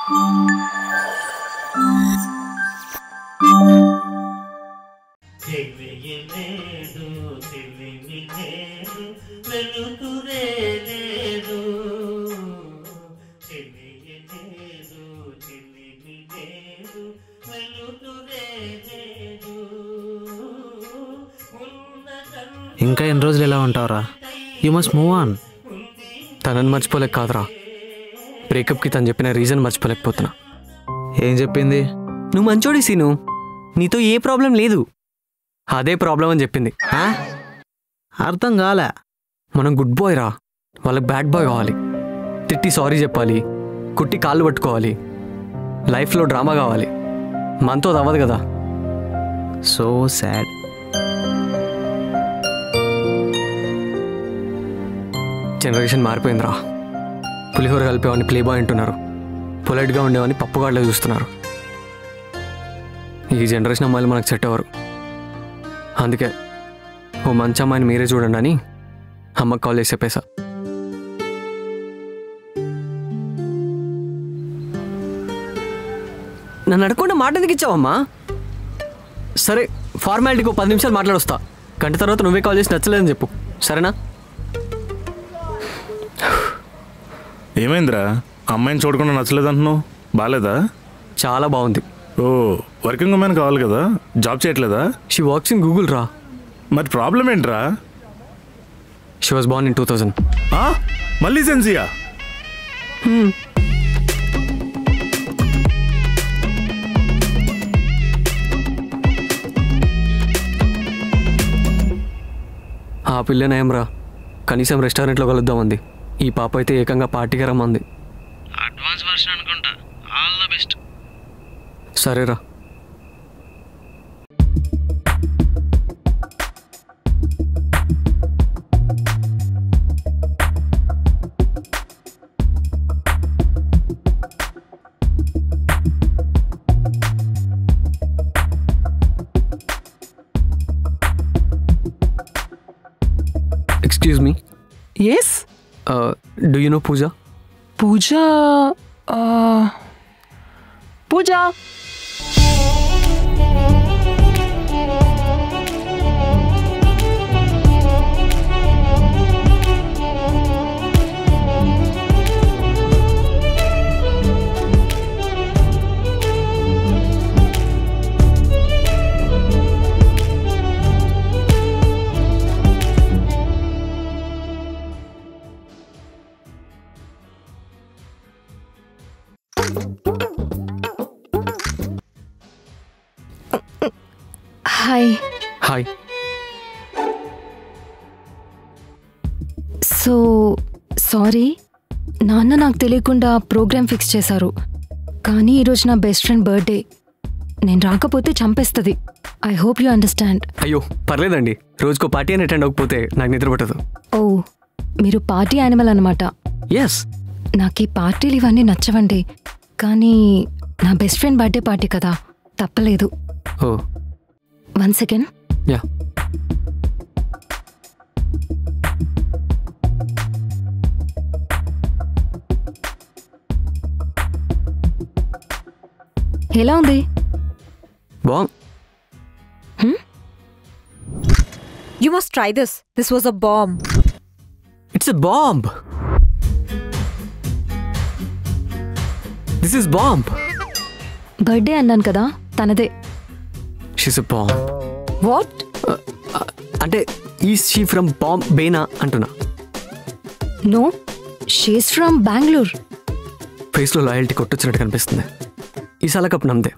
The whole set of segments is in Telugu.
ఇంకా ఎన్ని రోజులు ఎలా ఉంటావురా? You must move on. తనని మర్చిపోలేక కాదురా, బ్రేకప్కి తను చెప్పిన రీజన్ మర్చిపోలేకపోతున్నా. ఏం చెప్పింది? నువ్వు మంచోడి సీను, నీతో ఏ ప్రాబ్లం లేదు, అదే ప్రాబ్లం అని చెప్పింది. అర్థం కాలే. మనం గుడ్ బాయ్ రా, వాళ్ళకి బ్యాడ్ బాయ్ కావాలి. తిట్టి సారీ చెప్పాలి, కుట్టి కాళ్ళు పట్టుకోవాలి, లైఫ్లో డ్రామా కావాలి. మనతో అవ్వదు కదా. So sad. జనరేషన్ మారిపోయిందిరా. పులిహోర కలిపేవాడిని ప్లే బాయ్ అంటున్నారు, పొలైట్గా ఉండేవాడిని పప్పుగాడ్లో చూస్తున్నారు. ఈ జనరేషన్ అమ్మాయిలు మనకు సెట్ అవ్వరు. అందుకే ఓ మంచి అమ్మాయిని మీరే చూడండి అని అమ్మకి కాల్ చేసి చెప్పేశా. నన్ను అడగకుండా మాట ఎందుకు ఇచ్చావమ్మా? సరే, ఫార్మాలిటీకి ఒక 10 నిమిషాలు మాట్లాడొస్తా, గంట తర్వాత నువ్వే కాల్ చేసి నచ్చలేదని చెప్పు, సరేనా? ఏమైందిరా, అమ్మాయిని చూడకుండా నచ్చలేదంటున్నావు? బాగాలేదా? చాలా బాగుంది. ఓ, వర్కింగ్ ఉమెన్ కావాలి కదా, జాబ్ చేయట్లేదా? షీ వర్క్స్ ఇన్ గూగుల్ రా. మరి ప్రాబ్లం ఏంట్రా? She was Born in 2000. మళ్ళీ సెన్సియా? ఆ పిల్లనేం రా, కనీసం రెస్టారెంట్లో కలుద్దామంది. ఈ పాప అయితే ఏకంగా పార్టీకి రమ్మంది. అడ్వాన్స్ వర్షన్ అనుకుంటా. All the best. సరేరా. Excuse me. Yes? Do you know Pooja? Pooja? Pooja? Hi. Hi. So sorry, నాన్న నాకు తెలియకుండా ప్రోగ్రామ్ ఫిక్స్ చేశారు. కానీ ఈరోజు నా బెస్ట్ ఫ్రెండ్ బర్త్డే, నేను రాకపోతే చంపేస్తుంది. I hope you understand. అయ్యో పర్లేదండి, రోజుకో పార్టీ అని అటెండ్ అవ్వకపోతే నాకు నిద్ర పట్టదు. ఓ, మీరు పార్టీ యానిమల్ అనమాట. ఎస్. నాకు ఈ పార్టీలు ఇవన్నీ నచ్చవండి, కానీ నా బెస్ట్ ఫ్రెండ్ బర్త్డే పార్టీ కదా, తప్పలేదు. ఓ, 1 సెకండ్. యా. ఎలా ఉంది? You must try this. This was a bomb. It's a bomb. This is bomb. Birthday అన్నాను కదా, తనదే. She's a bomb. What? అంటే ఈస్ షీ ఫ్రమ్ బాంబేనా అంటున్నా. No, she's from Bengaluru. ఫేస్లో లాయల్టీ కొట్టొచ్చినట్టు కనిపిస్తుంది. ఈ సాల కప్ నమ్మదే.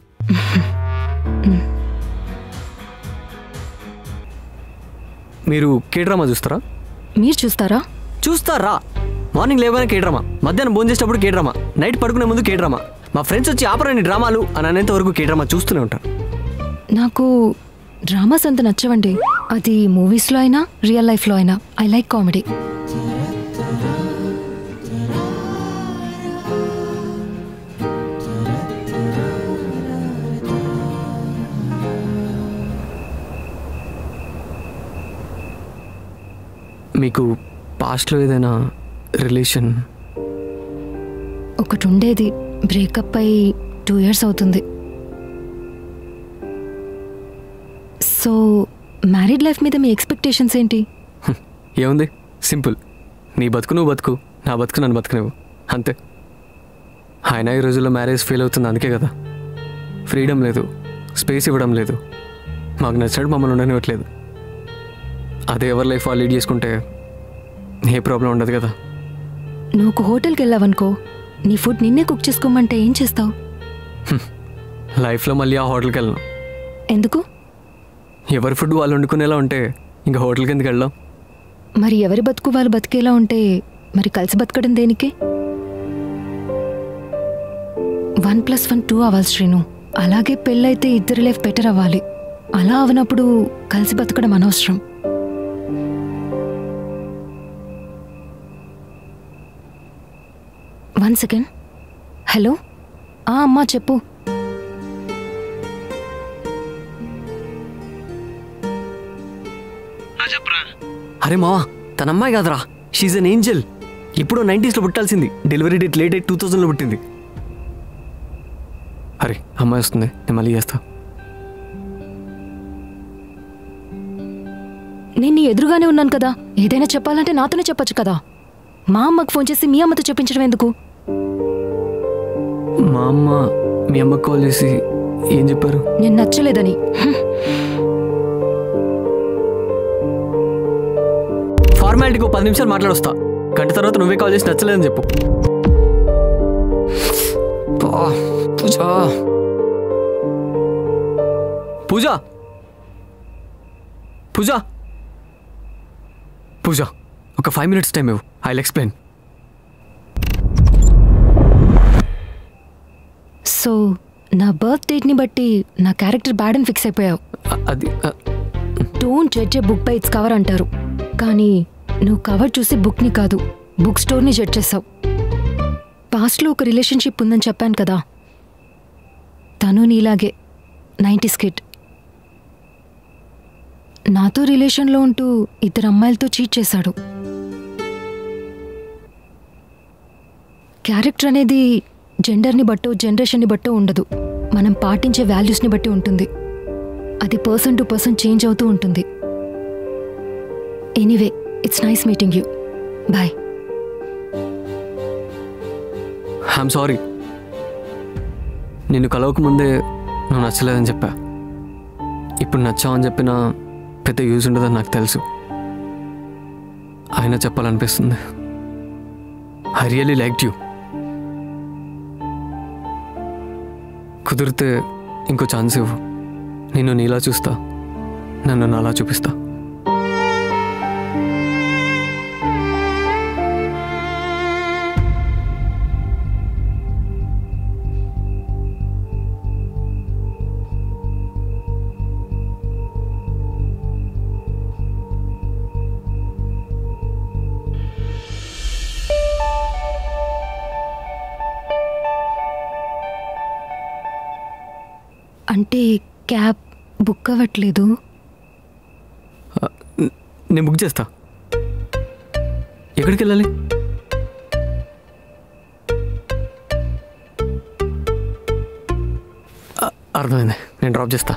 మీరు కే డ్రామా చూస్తారా? మీరు చూస్తారా? చూస్తారా? మార్నింగ్ లేవగానే కే డ్రామా, మధ్యాహ్నం భోజనం చేసేటప్పుడు కే డ్రామా, నైట్ పడుకునే ముందు కే డ్రామా. మా ఫ్రెండ్స్ వచ్చి ఆపరాని డ్రామాలు అని అనేంత వరకు కే డ్రామా చూస్తూనే ఉంటాను. నాకు డ్రామాస్ అంత నచ్చవండి. అది మూవీస్లో అయినా రియల్ లైఫ్లో అయినా. I like comedy. మీకు పాస్ట్లో ఏదైనా రిలేషన్? ఒకటి ఉండేది, బ్రేకప్ అయి 2 years అవుతుంది. సో మ్యారీడ్ లైఫ్ మీద మీ ఎక్స్పెక్టేషన్స్ ఏంటి? ఏముంది, సింపుల్. నీ బతుకు నువ్వు బతుకు, నా బతుకు నన్ను బతుకునేవు, అంతే. ఆయన ఈ రోజుల్లో మ్యారేజ్ ఫెయిల్ అవుతుంది అందుకే కదా. ఫ్రీడమ్ లేదు, స్పేస్ ఇవ్వడం లేదు, మాకు నచ్చినట్టు మమ్మల్ని ఉండనివ్వట్లేదు. అదే ఎవరి లైఫ్ వాళ్ళు లీడ్ చేసుకుంటే ఏ ప్రాబ్లం ఉండదు కదా. నువ్వు ఒక హోటల్కి వెళ్ళావనుకో, నీ ఫుడ్ నిన్నే కుక్ చేసుకోమంటే ఏం చేస్తావు? లైఫ్లో మళ్ళీ ఆ హోటల్కి వెళ్ళను. ఎందుకు? ఎవరి ఫుడ్ వాళ్ళు వండుకునేలా ఉంటే ఇంకా హోటల్కి ఎందుకు వెళ్ళాం? మరి ఎవరి బతుకు వాళ్ళు బతికేలా ఉంటే మరి కలిసి బతకడం దేనికి? 1+1 2 అవ్వాలి శ్రీను. అలాగే పెళ్ళైతే ఇద్దరి లైఫ్ బెటర్ అవ్వాలి. అలా అవనప్పుడు కలిసి బతకడం అనవసరం. One second. హలో, అమ్మా చెప్పు. చెప్పరా. అరే మావా, తన అమ్మాయి కాదురా, షీజ్ అన్ ఏంజల్. ఇప్పుడు 90s పుట్టాల్సింది, డెలివరీ డేట్ లేట్ అయి 2000 పుట్టింది. అరే అమ్మాయి వస్తుంది, నేను మళ్ళీ చేస్తా. నేను నీ ఎదురుగానే ఉన్నాను కదా, ఏదైనా చెప్పాలంటే నాతోనే చెప్పొచ్చు కదా. మా అమ్మకు ఫోన్ చేసి మీ అమ్మతో చెప్పించడం ఎందుకు? మా అమ్మ మీ అమ్మకి కాల్ చేసి ఏం చెప్పారు? నేను నచ్చలేదని. ఫార్మాలిటీకి 10 నిమిషాలు మాట్లాడొస్తా, గంట తర్వాత నువ్వే కాల్ చేసి నచ్చలేదని చెప్పు. పూజ పూజ పూజ పూజ ఒక 5 minutes టైం ఇవ్వు, ఐ విల్ ఎక్స్ప్లెయిన్. సో నా బర్త్ డేట్ని బట్టి నా క్యారెక్టర్ బ్యాడ్ అని ఫిక్స్ అయిపోయావు. అది don't judge A book by its cover అంటారు, కానీ నువ్వు కవర్ చూసి బుక్ని కాదు బుక్ స్టోర్ని జడ్జ్ చేసావు. పాస్ట్లో ఒక రిలేషన్షిప్ ఉందని చెప్పాను కదా, తను నీలాగే 90s కిడ్. నాతో రిలేషన్లో ఉంటూ 2 అమ్మాయిలతో చీట్ చేశాడు. క్యారెక్టర్ అనేది జెండర్ని బట్టో జనరేషన్ని బట్టో ఉండదు, మనం పాటించే వాల్యూస్ని బట్టి ఉంటుంది. అది పర్సన్ టు పర్సన్ చేంజ్ అవుతూ ఉంటుంది. Anyway, it's nice meeting you. Bye. I'm sorry, నిన్ను కలవకముందే నువ్వు నచ్చలేదని చెప్పా. ఇప్పుడు నచ్చావని చెప్పినా పెద్ద యూజ్ ఉండదని నాకు తెలుసు. అయినా చెప్పాలనిపిస్తుంది. I really liked you. కుదిరితే ఇంకో ఛాన్స్ ఇవ్వు, నిన్ను నీలా చూస్తా, నన్ను నాలా చూపిస్తా. అంటే క్యాబ్ బుక్ అవ్వట్లేదు. నేను బుక్ చేస్తా. ఎక్కడికి వెళ్ళాలి? అర్థమైంది, నేను డ్రాప్ చేస్తా.